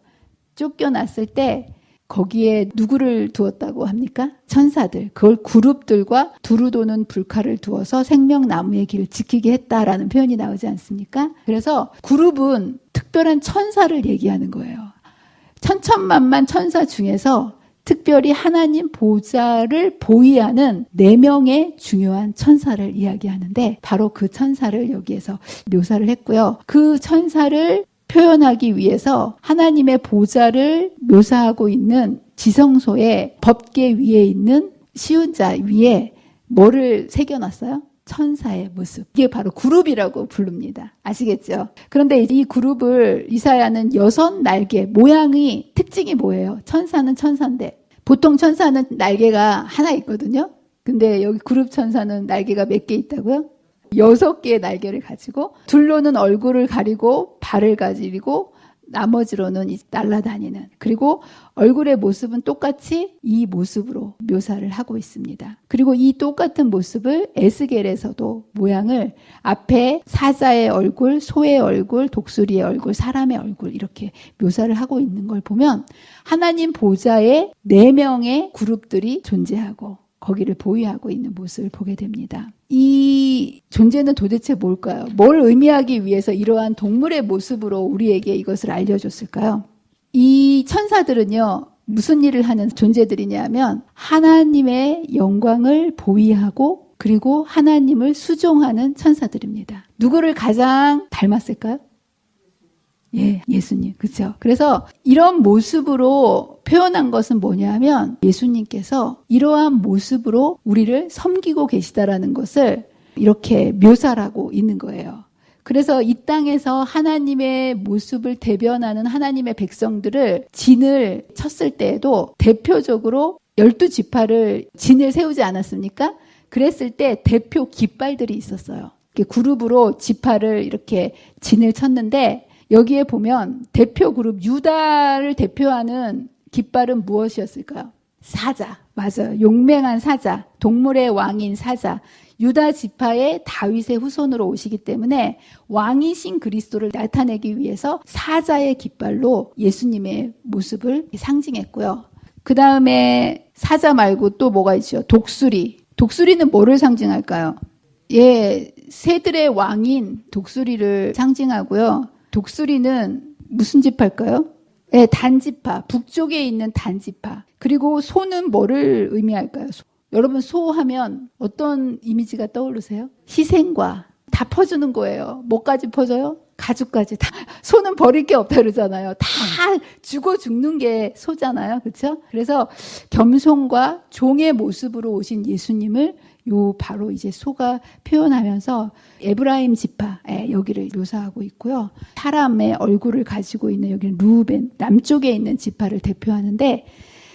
쫓겨났을 때 거기에 누구를 두었다고 합니까? 천사들. 그걸 그룹들과 두루 도는 불칼을 두어서 생명나무의 길을 지키게 했다라는 표현이 나오지 않습니까? 그래서 그룹은 특별한 천사를 얘기하는 거예요. 천천만만 천사 중에서 특별히 하나님 보좌를 보위하는 4명의 중요한 천사를 이야기하는데 바로 그 천사를 여기에서 묘사를 했고요. 그 천사를 표현하기 위해서 하나님의 보좌를 묘사하고 있는 지성소의 법궤 위에 있는 시운자 위에 뭐를 새겨놨어요? 천사의 모습. 이게 바로 그룹이라고 부릅니다. 아시겠죠? 그런데 이 그룹을 이사야는 6날개, 모양이 특징이 뭐예요? 천사는 천사인데 보통 천사는 날개가 하나 있거든요. 근데 여기 그룹 천사는 날개가 몇 개 있다고요? 6개의 날개를 가지고 둘로는 얼굴을 가리고 발을 가지고 나머지로는 날아다니는, 그리고 얼굴의 모습은 똑같이 이 모습으로 묘사를 하고 있습니다. 그리고 이 똑같은 모습을 에스겔에서도 모양을 앞에 사자의 얼굴, 소의 얼굴, 독수리의 얼굴, 사람의 얼굴 이렇게 묘사를 하고 있는 걸 보면 하나님 보좌에 4명의 그룹들이 존재하고 거기를 보유하고 있는 모습을 보게 됩니다. 이 존재는 도대체 뭘까요? 뭘 의미하기 위해서 이러한 동물의 모습으로 우리에게 이것을 알려줬을까요? 이 천사들은요, 무슨 일을 하는 존재들이냐면 하나님의 영광을 보위하고 그리고 하나님을 수종하는 천사들입니다. 누구를 가장 닮았을까요? 예, 예수님. 그렇죠? 그래서 이런 모습으로 표현한 것은 뭐냐면 예수님께서 이러한 모습으로 우리를 섬기고 계시다라는 것을 이렇게 묘사하고 있는 거예요. 그래서 이 땅에서 하나님의 모습을 대변하는 하나님의 백성들을 진을 쳤을 때에도 대표적으로 12지파를 진을 세우지 않았습니까? 그랬을 때 대표 깃발들이 있었어요. 그룹으로 지파를 이렇게 진을 쳤는데 여기에 보면 대표 그룹 유다를 대표하는 깃발은 무엇이었을까요? 사자. 맞아요. 용맹한 사자. 동물의 왕인 사자. 유다 지파의 다윗의 후손으로 오시기 때문에 왕이신 그리스도를 나타내기 위해서 사자의 깃발로 예수님의 모습을 상징했고요. 그 다음에 사자 말고 또 뭐가 있죠? 독수리. 독수리는 뭐를 상징할까요? 예, 새들의 왕인 독수리를 상징하고요. 독수리는 무슨 지파일까요? 네, 단지파. 북쪽에 있는 단지파. 그리고 소는 뭐를 의미할까요? 여러분, 소 하면 어떤 이미지가 떠오르세요? 희생과 다 퍼주는 거예요. 뭐까지 퍼줘요? 가죽까지 다. 소는 버릴 게 없다 그러잖아요. 다 죽어 죽는 게 소잖아요. 그렇죠? 그래서 겸손과 종의 모습으로 오신 예수님을 바로 이제 소가 표현하면서 에브라임 지파 여기를 묘사하고 있고요. 사람의 얼굴을 가지고 있는 여기는 루벤 남쪽에 있는 지파를 대표하는데,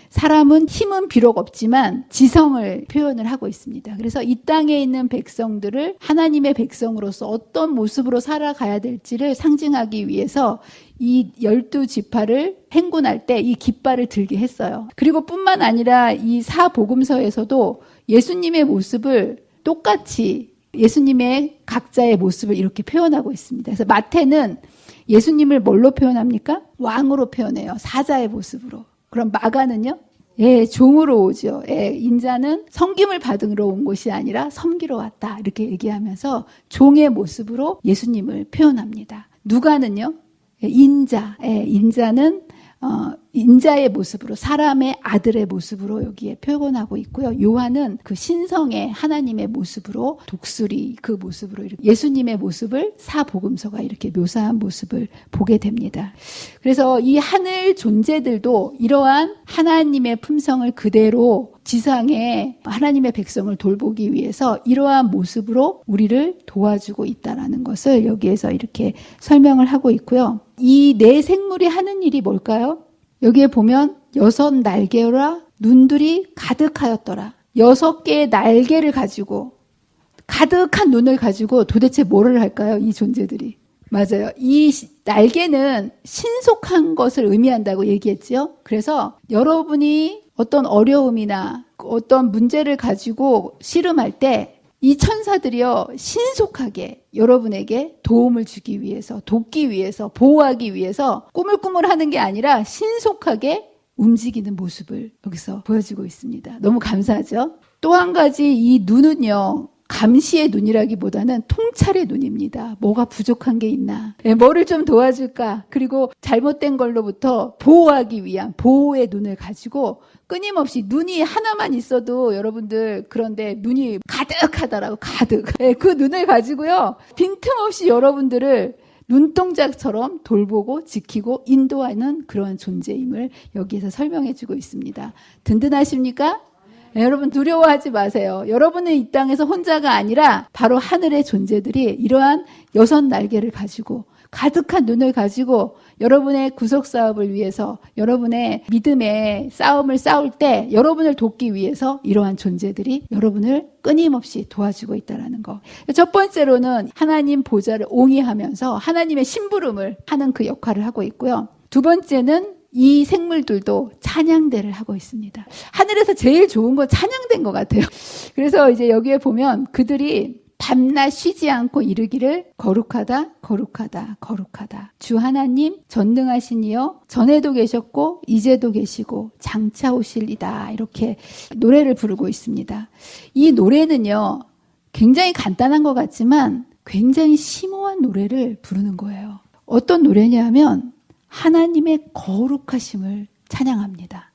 사람은 힘은 비록 없지만 지성을 표현을 하고 있습니다. 그래서 이 땅에 있는 백성들을 하나님의 백성으로서 어떤 모습으로 살아가야 될지를 상징하기 위해서 이 12지파를 행군할 때 이 깃발을 들게 했어요. 그리고 뿐만 아니라 이 사복음서에서도 예수님의 모습을 똑같이 예수님의 각자의 모습을 이렇게 표현하고 있습니다. 그래서 마태는 예수님을 뭘로 표현합니까? 왕으로 표현해요. 사자의 모습으로. 그럼 마가는요? 종으로 오죠. 인자는 섬김을 받으러 온 것이 아니라 섬기러 왔다. 이렇게 얘기하면서 종의 모습으로 예수님을 표현합니다. 누가는요? 인자는 인자의 모습으로, 사람의 아들의 모습으로 여기에 표현하고 있고요. 요한은 그 신성의 하나님의 모습으로, 독수리 그 모습으로 이렇게 예수님의 모습을 사복음서가 이렇게 묘사한 모습을 보게 됩니다. 그래서 이 하늘 존재들도 이러한 하나님의 품성을 그대로 지상에 하나님의 백성을 돌보기 위해서 이러한 모습으로 우리를 도와주고 있다라는 것을 여기에서 이렇게 설명을 하고 있고요. 이 네 생물이 하는 일이 뭘까요? 여기에 보면 6 날개라 눈들이 가득하였더라. 6개의 날개를 가지고, 가득한 눈을 가지고 도대체 뭐를 할까요? 이 존재들이. 맞아요. 이 날개는 신속한 것을 의미한다고 얘기했죠. 그래서 여러분이 어떤 어려움이나 어떤 문제를 가지고 씨름할 때 이 천사들이요, 신속하게 여러분에게 도움을 주기 위해서, 돕기 위해서, 보호하기 위해서 꾸물꾸물하는 게 아니라 신속하게 움직이는 모습을 여기서 보여주고 있습니다. 너무 감사하죠? 또 한 가지, 이 눈은요, 감시의 눈이라기보다는 통찰의 눈입니다. 뭐가 부족한 게 있나? 뭐를 좀 도와줄까? 그리고 잘못된 걸로부터 보호하기 위한 보호의 눈을 가지고 끊임없이, 눈이 하나만 있어도 여러분들, 그런데 눈이 가득하다라고, 가득. 그 눈을 가지고요, 빈틈없이 여러분들을 눈동자처럼 돌보고 지키고 인도하는 그런 존재임을 여기에서 설명해 주고 있습니다. 든든하십니까? 여러분 두려워하지 마세요. 여러분은 이 땅에서 혼자가 아니라 바로 하늘의 존재들이 이러한 6 날개를 가지고, 가득한 눈을 가지고 여러분의 구속 사업을 위해서, 여러분의 믿음의 싸움을 싸울 때 여러분을 돕기 위해서 이러한 존재들이 여러분을 끊임없이 도와주고 있다는 거. 첫 번째로는 하나님 보좌를 옹이하면서 하나님의 심부름을 하는 그 역할을 하고 있고요. 두 번째는 이 생물들도 찬양대를 하고 있습니다. 하늘에서 제일 좋은 건 찬양대인 것 같아요. 그래서 이제 여기에 보면 그들이 밤낮 쉬지 않고 이르기를 거룩하다, 거룩하다, 거룩하다. 주 하나님 전능하신 이여, 전에도 계셨고 이제도 계시고 장차 오실이다. 이렇게 노래를 부르고 있습니다. 이 노래는요, 굉장히 간단한 것 같지만 굉장히 심오한 노래를 부르는 거예요. 어떤 노래냐면 하나님의 거룩하심을 찬양합니다.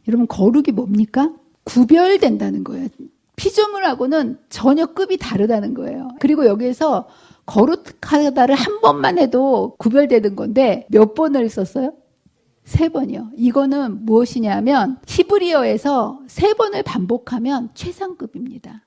여러분, 거룩이 뭡니까? 구별된다는 거예요. 피조물하고는 전혀 급이 다르다는 거예요. 그리고 여기에서 거룩하다를 한 번만 해도 구별되는 건데 몇 번을 썼어요? 3번이요. 이거는 무엇이냐면 히브리어에서 3번을 반복하면 최상급입니다.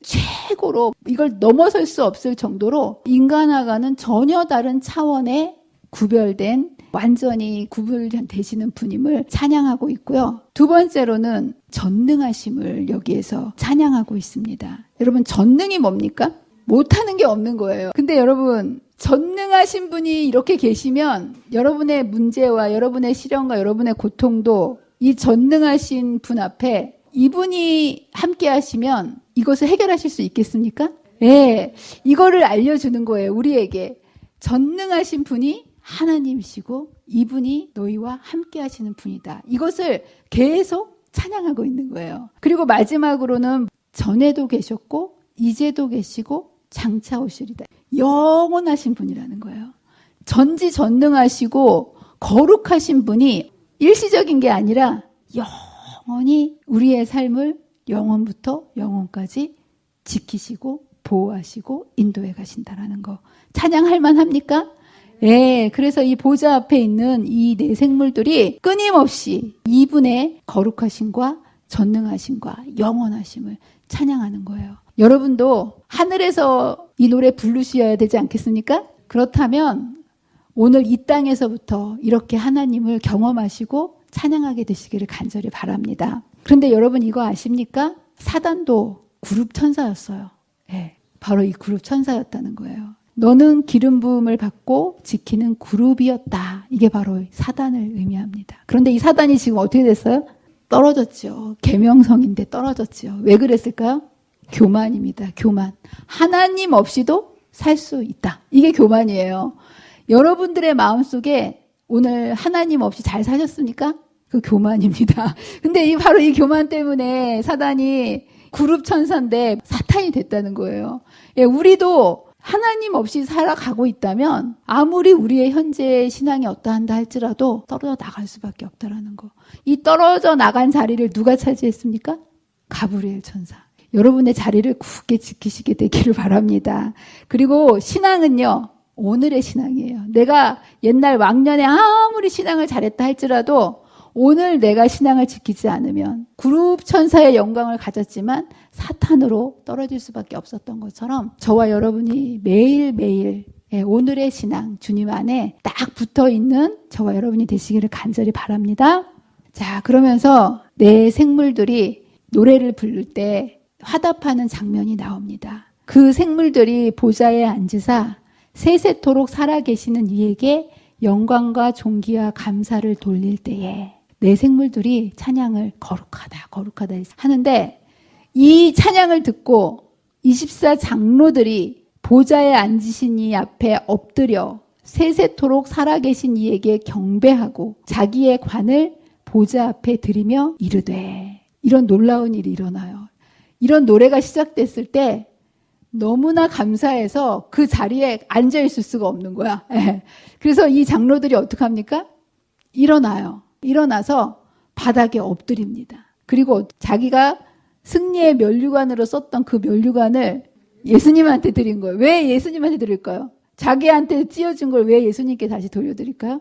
최고로 이걸 넘어설 수 없을 정도로 인간하고는 전혀 다른 차원의 구별된, 완전히 구별되시는 분임을 찬양하고 있고요. 두 번째로는 전능하심을 여기에서 찬양하고 있습니다. 여러분, 전능이 뭡니까? 못하는 게 없는 거예요. 근데 여러분, 전능하신 분이 이렇게 계시면 여러분의 문제와 여러분의 시련과 여러분의 고통도 이 전능하신 분 앞에 이분이 함께 하시면 이것을 해결하실 수 있겠습니까? 네, 이거를 알려주는 거예요. 우리에게 전능하신 분이 하나님이시고 이분이 너희와 함께 하시는 분이다. 이것을 계속 찬양하고 있는 거예요. 그리고 마지막으로는 전에도 계셨고 이제도 계시고 장차 오시리다. 영원하신 분이라는 거예요. 전지전능하시고 거룩하신 분이 일시적인 게 아니라 영원히 우리의 삶을 영원부터 영원까지 지키시고 보호하시고 인도해 가신다라는 거. 찬양할 만합니까? 예, 그래서 이 보좌 앞에 있는 이 네 생물들이 끊임없이 이분의 거룩하심과 전능하심과 영원하심을 찬양하는 거예요. 여러분도 하늘에서 이 노래 부르셔야 되지 않겠습니까? 그렇다면 오늘 이 땅에서부터 이렇게 하나님을 경험하시고 찬양하게 되시기를 간절히 바랍니다. 그런데 여러분 이거 아십니까? 사단도 그룹 천사였어요. 예, 바로 이 그룹 천사였다는 거예요. 너는 기름 부음을 받고 지키는 그룹이었다. 이게 바로 사단을 의미합니다. 그런데 이 사단이 지금 어떻게 됐어요? 떨어졌죠. 계명성인데 떨어졌죠. 왜 그랬을까요? 교만입니다. 교만. 하나님 없이도 살 수 있다. 이게 교만이에요. 여러분들의 마음속에 오늘 하나님 없이 잘 사셨습니까? 그 교만입니다. 근데 바로 이 교만 때문에 사단이 그룹 천사인데 사탄이 됐다는 거예요. 예, 우리도 하나님 없이 살아가고 있다면 아무리 우리의 현재 신앙이 어떠한다 할지라도 떨어져 나갈 수밖에 없다라는 거. 이 떨어져 나간 자리를 누가 차지했습니까? 가브리엘 천사. 여러분의 자리를 굳게 지키시게 되기를 바랍니다. 그리고 신앙은요, 오늘의 신앙이에요. 내가 옛날 왕년에 아무리 신앙을 잘했다 할지라도 오늘 내가 신앙을 지키지 않으면 그룹 천사의 영광을 가졌지만 사탄으로 떨어질 수밖에 없었던 것처럼 저와 여러분이 매일매일 오늘의 신앙 주님 안에 딱 붙어있는 저와 여러분이 되시기를 간절히 바랍니다. 자, 그러면서 내 생물들이 노래를 부를 때 화답하는 장면이 나옵니다. 그 생물들이 보좌에 앉으사 세세토록 살아계시는 이에게 영광과 존귀와 감사를 돌릴 때에 내 생물들이 찬양을 거룩하다 거룩하다 하는데 이 찬양을 듣고 24 장로들이 보좌에 앉으신 이 앞에 엎드려 세세토록 살아계신 이에게 경배하고 자기의 관을 보좌 앞에 드리며 이르되, 이런 놀라운 일이 일어나요. 이런 노래가 시작됐을 때 너무나 감사해서 그 자리에 앉아있을 수가 없는 거야. 그래서 이 장로들이 어떻게 합니까? 일어나요. 일어나서 바닥에 엎드립니다. 그리고 자기가 승리의 면류관으로 썼던 그 면류관을 예수님한테 드린 거예요. 왜 예수님한테 드릴까요? 자기한테 찢어진 걸 왜 예수님께 다시 돌려드릴까요?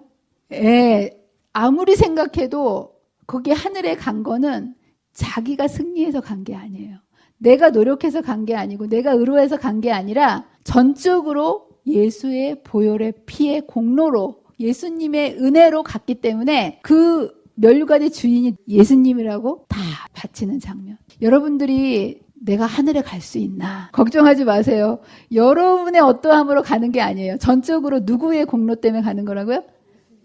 아무리 생각해도 거기 하늘에 간 거는 자기가 승리해서 간 게 아니에요. 내가 노력해서 간 게 아니고 내가 의로해서 간 게 아니라 전적으로 예수의 보혈의 피의 공로로 예수님의 은혜로 갔기 때문에 그 면류관의 주인이 예수님이라고 다 바치는 장면. 여러분들이 내가 하늘에 갈 수 있나? 걱정하지 마세요. 여러분의 어떠함으로 가는 게 아니에요. 전적으로 누구의 공로 때문에 가는 거라고요?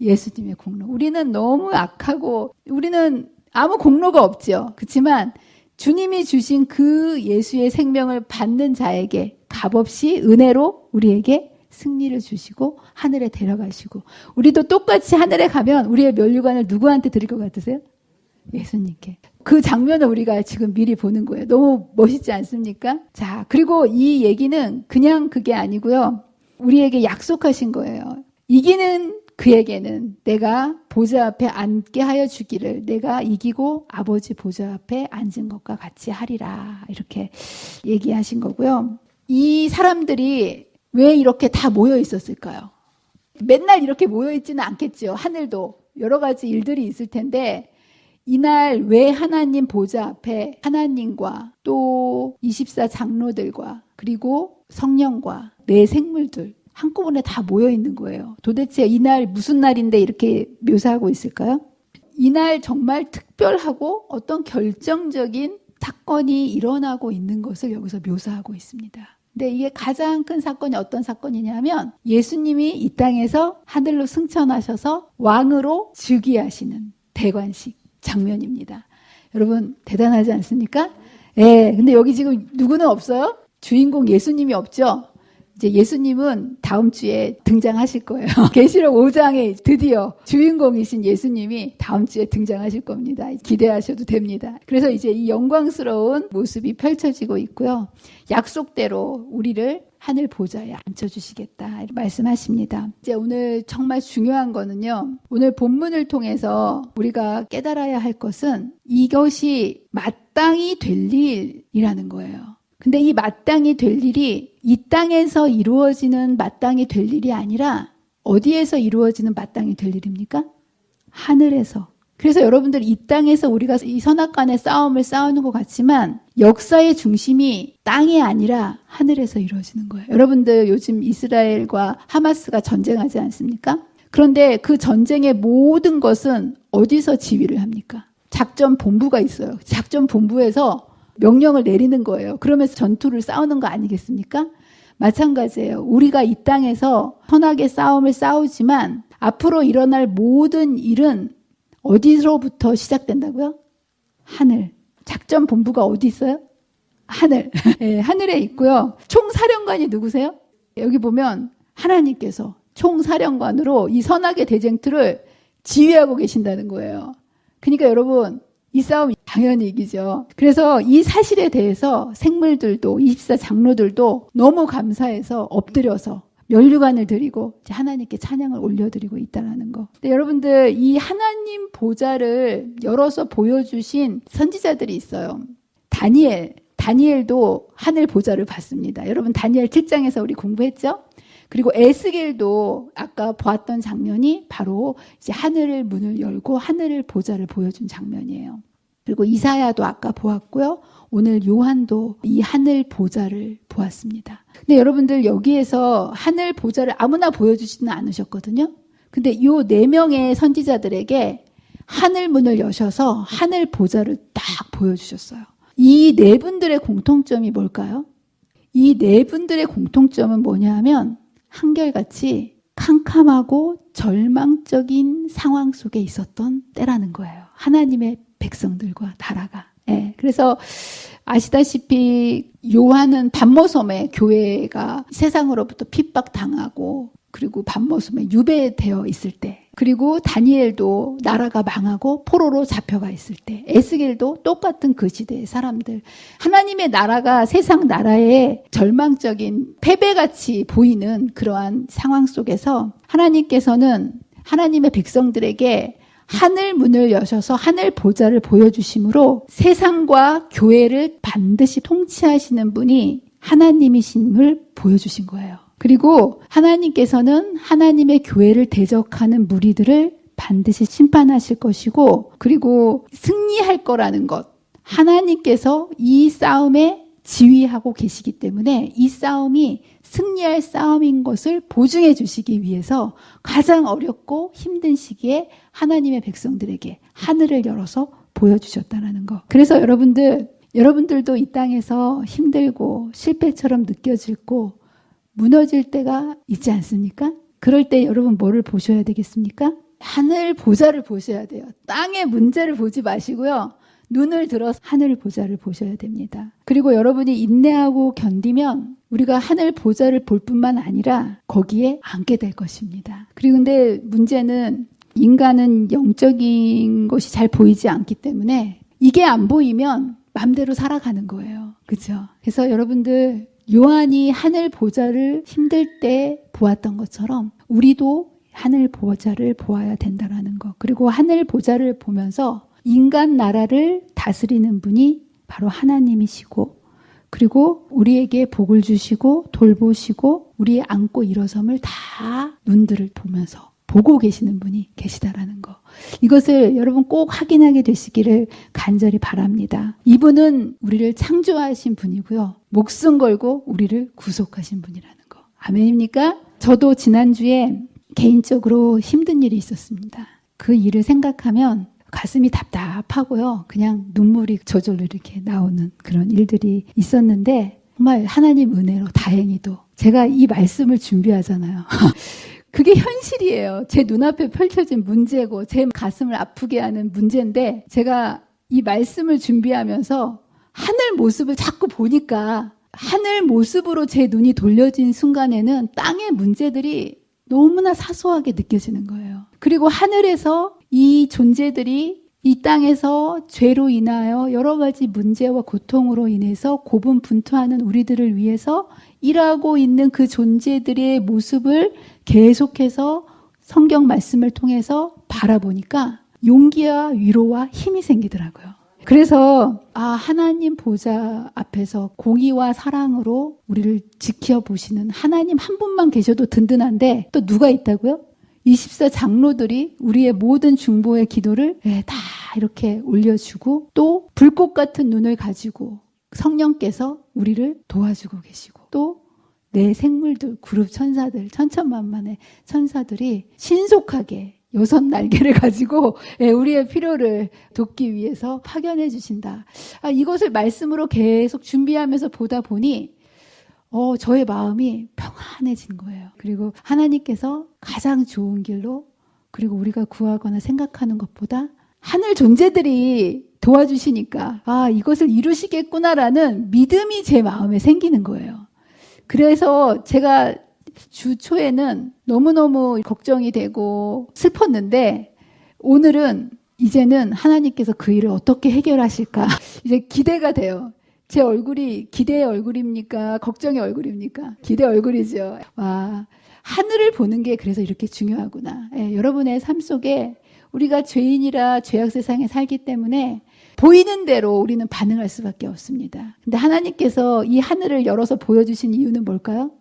예수님의 공로. 우리는 너무 악하고 우리는 아무 공로가 없죠. 그렇지만 주님이 주신 그 예수의 생명을 받는 자에게 값없이 은혜로 우리에게 승리를 주시고 하늘에 데려가시고, 우리도 똑같이 하늘에 가면 우리의 면류관을 누구한테 드릴 것 같으세요? 예수님께. 그 장면을 우리가 지금 미리 보는 거예요. 너무 멋있지 않습니까? 자, 그리고 이 얘기는 그냥 그게 아니고요. 우리에게 약속하신 거예요. 이기는 그에게는 내가 보좌 앞에 앉게 하여 주기를, 내가 이기고 아버지 보좌 앞에 앉은 것과 같이 하리라, 이렇게 얘기하신 거고요. 이 사람들이 왜 이렇게 다 모여 있었을까요? 맨날 이렇게 모여 있지는 않겠죠. 하늘도 여러 가지 일들이 있을 텐데 이날 왜 하나님 보좌 앞에 하나님과 또 24 장로들과 그리고 성령과 내 생물들 한꺼번에 다 모여 있는 거예요. 도대체 이날 무슨 날인데 이렇게 묘사하고 있을까요? 이날 정말 특별하고 어떤 결정적인 사건이 일어나고 있는 것을 여기서 묘사하고 있습니다. 근데 이게 가장 큰 사건이 어떤 사건이냐면 예수님이 이 땅에서 하늘로 승천하셔서 왕으로 즉위하시는 대관식 장면입니다. 여러분 대단하지 않습니까? 근데 여기 지금 누구는 없어요? 주인공 예수님이 없죠? 이제 예수님은 다음 주에 등장하실 거예요. 계시록 5장에 드디어 주인공이신 예수님이 다음 주에 등장하실 겁니다. 기대하셔도 됩니다. 그래서 이제 이 영광스러운 모습이 펼쳐지고 있고요. 약속대로 우리를 하늘 보좌에 앉혀주시겠다 말씀하십니다. 이제 오늘 정말 중요한 거는요. 오늘 본문을 통해서 우리가 깨달아야 할 것은 이것이 마땅히 될 일이라는 거예요. 근데 이 마땅히 될 일이 이 땅에서 이루어지는 마땅히 될 일이 아니라 어디에서 이루어지는 마땅히 될 일입니까? 하늘에서. 그래서 여러분들 이 땅에서 우리가 이 선악간의 싸움을 싸우는 것 같지만 역사의 중심이 땅이 아니라 하늘에서 이루어지는 거예요. 여러분들 요즘 이스라엘과 하마스가 전쟁하지 않습니까? 그런데 그 전쟁의 모든 것은 어디서 지휘를 합니까? 작전 본부가 있어요. 작전 본부에서 명령을 내리는 거예요. 그러면서 전투를 싸우는 거 아니겠습니까? 마찬가지예요. 우리가 이 땅에서 선악의 싸움을 싸우지만 앞으로 일어날 모든 일은 어디로부터 시작된다고요? 하늘. 작전 본부가 어디 있어요? 하늘. 네, 하늘에 있고요. 총사령관이 누구세요? 여기 보면 하나님께서 총사령관으로 이 선악의 대쟁투를 지휘하고 계신다는 거예요. 그러니까 여러분 이 싸움 당연히 이기죠. 그래서 이 사실에 대해서 생물들도 24 장로들도 너무 감사해서 엎드려서 면류관을 드리고 하나님께 찬양을 올려드리고 있다는 거. 근데 여러분들 이 하나님 보좌를 열어서 보여주신 선지자들이 있어요. 다니엘도 하늘 보좌를 봤습니다. 여러분 다니엘 7장에서 우리 공부했죠? 그리고 에스겔도 아까 보았던 장면이 바로 이제 하늘을 문을 열고 하늘을 보좌를 보여준 장면이에요. 그리고 이사야도 아까 보았고요. 오늘 요한도 이 하늘 보좌를 보았습니다. 근데 여러분들 여기에서 하늘 보좌를 아무나 보여주지는 않으셨거든요. 근데 이 4명의 선지자들에게 하늘 문을 여셔서 하늘 보좌를 딱 보여주셨어요. 이 4분들의 공통점이 뭘까요? 이 4분들의 공통점은 뭐냐 하면 한결같이 캄캄하고 절망적인 상황 속에 있었던 때라는 거예요. 하나님의 백성들과 나라가. 예, 그래서 아시다시피 요한은 반모섬에 교회가 세상으로부터 핍박당하고 그리고 반모섬에 유배되어 있을 때, 그리고 다니엘도 나라가 망하고 포로로 잡혀가 있을 때, 에스겔도 똑같은 그 시대의 사람들, 하나님의 나라가 세상 나라의 절망적인 패배같이 보이는 그러한 상황 속에서 하나님께서는 하나님의 백성들에게 하늘 문을 여셔서 하늘 보좌를 보여주심으로 세상과 교회를 반드시 통치하시는 분이 하나님이심을 보여주신 거예요. 그리고 하나님께서는 하나님의 교회를 대적하는 무리들을 반드시 심판하실 것이고, 그리고 승리할 거라는 것, 하나님께서 이 싸움에 지휘하고 계시기 때문에 이 싸움이 승리할 싸움인 것을 보증해 주시기 위해서 가장 어렵고 힘든 시기에 하나님의 백성들에게 하늘을 열어서 보여주셨다는 거. 그래서 여러분들도 이 땅에서 힘들고 실패처럼 느껴지고 무너질 때가 있지 않습니까? 그럴 때 여러분 뭐를 보셔야 되겠습니까? 하늘 보좌를 보셔야 돼요. 땅의 문제를 보지 마시고요. 눈을 들어서 하늘 보좌를 보셔야 됩니다. 그리고 여러분이 인내하고 견디면 우리가 하늘 보좌를 볼 뿐만 아니라 거기에 앉게 될 것입니다. 그리고 근데 문제는 인간은 영적인 것이 잘 보이지 않기 때문에 이게 안 보이면 마음대로 살아가는 거예요. 그렇죠? 그래서 여러분들 요한이 하늘 보좌를 힘들 때 보았던 것처럼 우리도 하늘 보좌를 보아야 된다는 것. 그리고 하늘 보좌를 보면서 인간 나라를 다스리는 분이 바로 하나님이시고, 그리고 우리에게 복을 주시고 돌보시고 우리의 앉고 일어섬을 다 눈들을 보면서 보고 계시는 분이 계시다라는 거. 이것을 여러분 꼭 확인하게 되시기를 간절히 바랍니다. 이분은 우리를 창조하신 분이고요. 목숨 걸고 우리를 구속하신 분이라는 거. 아멘입니까? 저도 지난주에 개인적으로 힘든 일이 있었습니다. 그 일을 생각하면 가슴이 답답하고요. 그냥 눈물이 저절로 이렇게 나오는 그런 일들이 있었는데 정말 하나님 은혜로 다행히도 제가 이 말씀을 준비하잖아요. 그게 현실이에요. 제 눈앞에 펼쳐진 문제고 제 가슴을 아프게 하는 문제인데 제가 이 말씀을 준비하면서 하늘 모습을 자꾸 보니까 하늘 모습으로 제 눈이 돌려진 순간에는 땅의 문제들이 너무나 사소하게 느껴지는 거예요. 그리고 하늘에서 이 존재들이 이 땅에서 죄로 인하여 여러 가지 문제와 고통으로 인해서 고분분투하는 우리들을 위해서 일하고 있는 그 존재들의 모습을 계속해서 성경 말씀을 통해서 바라보니까 용기와 위로와 힘이 생기더라고요. 그래서 하나님 보좌 앞에서 공의와 사랑으로 우리를 지켜보시는 하나님 한 분만 계셔도 든든한데 또 누가 있다고요? 24 장로들이 우리의 모든 중보의 기도를 다 이렇게 올려주고 또 불꽃 같은 눈을 가지고 성령께서 우리를 도와주고 계시고 또 내 생물들, 그룹 천사들, 천천만만의 천사들이 신속하게 6 날개를 가지고 우리의 필요를 돕기 위해서 파견해 주신다. 이것을 말씀으로 계속 준비하면서 보다 보니 저의 마음이 평안해진 거예요. 그리고 하나님께서 가장 좋은 길로 그리고 우리가 구하거나 생각하는 것보다 하늘 존재들이 도와주시니까 이것을 이루시겠구나라는 믿음이 제 마음에 생기는 거예요. 그래서 제가 주 초에는 너무너무 걱정이 되고 슬펐는데 오늘은 이제는 하나님께서 그 일을 어떻게 해결하실까 이제 기대가 돼요. 제 얼굴이 기대의 얼굴입니까? 걱정의 얼굴입니까? 기대의 얼굴이죠. 하늘을 보는 게 그래서 이렇게 중요하구나. 여러분의 삶 속에 우리가 죄인이라 죄악 세상에 살기 때문에 보이는 대로 우리는 반응할 수밖에 없습니다. 근데 하나님께서 이 하늘을 열어서 보여주신 이유는 뭘까요?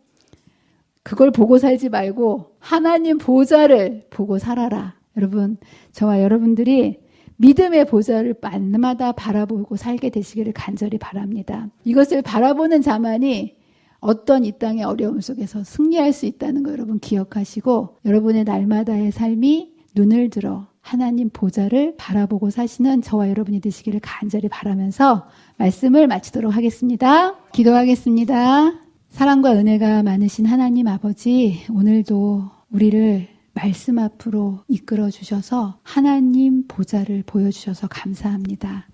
그걸 보고 살지 말고 하나님 보좌를 보고 살아라. 여러분, 저와 여러분들이 믿음의 보좌를 밤마다 바라보고 살게 되시기를 간절히 바랍니다. 이것을 바라보는 자만이 어떤 이 땅의 어려움 속에서 승리할 수 있다는 거 여러분 기억하시고 여러분의 날마다의 삶이 눈을 들어 하나님 보좌를 바라보고 사시는 저와 여러분이 되시기를 간절히 바라면서 말씀을 마치도록 하겠습니다. 기도하겠습니다. 사랑과 은혜가 많으신 하나님 아버지, 오늘도 우리를 말씀 앞으로 이끌어 주셔서 하나님 보좌를 보여주셔서 감사합니다.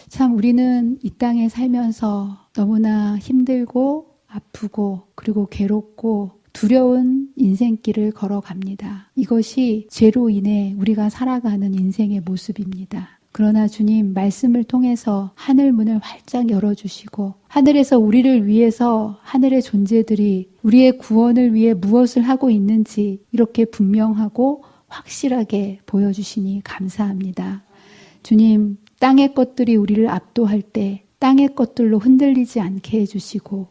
참 우리는 이 땅에 살면서 너무나 힘들고 아프고 그리고 괴롭고 두려운 인생길을 걸어갑니다. 이것이 죄로 인해 우리가 살아가는 인생의 모습입니다. 그러나 주님 말씀을 통해서 하늘 문을 활짝 열어주시고 하늘에서 우리를 위해서 하늘의 존재들이 우리의 구원을 위해 무엇을 하고 있는지 이렇게 분명하고 확실하게 보여주시니 감사합니다. 주님 땅의 것들이 우리를 압도할 때 땅의 것들로 흔들리지 않게 해주시고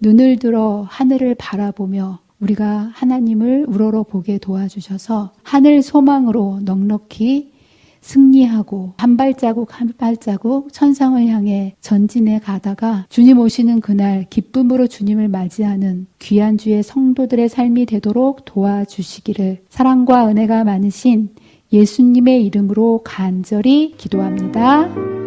눈을 들어 하늘을 바라보며 우리가 하나님을 우러러 보게 도와주셔서 하늘 소망으로 넉넉히 승리하고 한 발자국 한 발자국 천상을 향해 전진해 가다가 주님 오시는 그날 기쁨으로 주님을 맞이하는 귀한 주의 성도들의 삶이 되도록 도와주시기를 사랑과 은혜가 많으신 예수님의 이름으로 간절히 기도합니다.